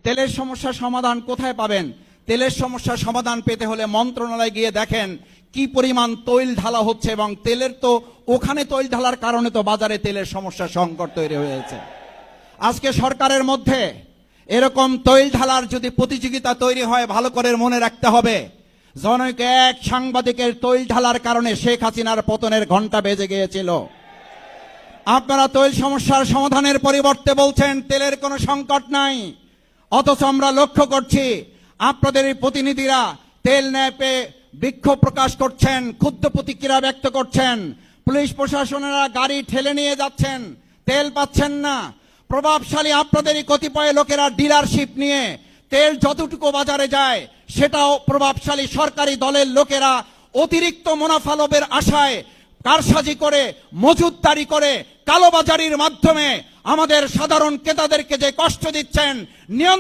তেলের সমস্যার সমাধান কোথায় পাবেন? তেলের সমস্যার সমাধান পেতে হলে মন্ত্রণালয়ে গিয়ে দেখেন কি পরিমাণ তৈল ঢালা হচ্ছে, এবং তেলের তো ওখানে তৈল ঢালার কারণে তো বাজারে তেলের সমস্যা সংকট তৈরি হয়েছে। আজকে সরকারের মধ্যে এরকম তৈল ঢালার যদি প্রতিযোগিতা তৈরি হয়, ভালো করে মনে রাখতে হবে, জনৈক এক সাংবাদিকের তৈল ঢালার কারণে শেখ হাসিনার পতনের ঘন্টা বেজে গিয়েছিল। আপনারা তৈল সমস্যার সমাধানের পরিবর্তে বলছেন তেলের কোনো সংকট নাই, অথচ আমরা লক্ষ্য করছি আপনাদের এই প্রতিনিধিরা তেল না পেয়ে বিক্ষোভ প্রকাশ করছেন, ক্ষুব্ধ প্রতিক্রিয়া ব্যক্ত করছেন। পুলিশ প্রশাসনেরা গাড়ি ঠেলে নিয়ে যাচ্ছেন, তেল পাচ্ছেন না। প্রভাবশালী আপনাদেরই কতিপয় লোকেরা ডিলারশিপ নিয়ে তেল যতটুকু বাজারে যায় সেটাও প্রভাবশালী সরকারি দলের লোকেরা অতিরিক্ত মুনাফা লাভের আশায় কারসাজি করে, মজুতদারি করে, কালোবাজারির মাধ্যমে আমাদের সাধারণ ক্রেতাদেরকে যে কষ্ট দিচ্ছেন,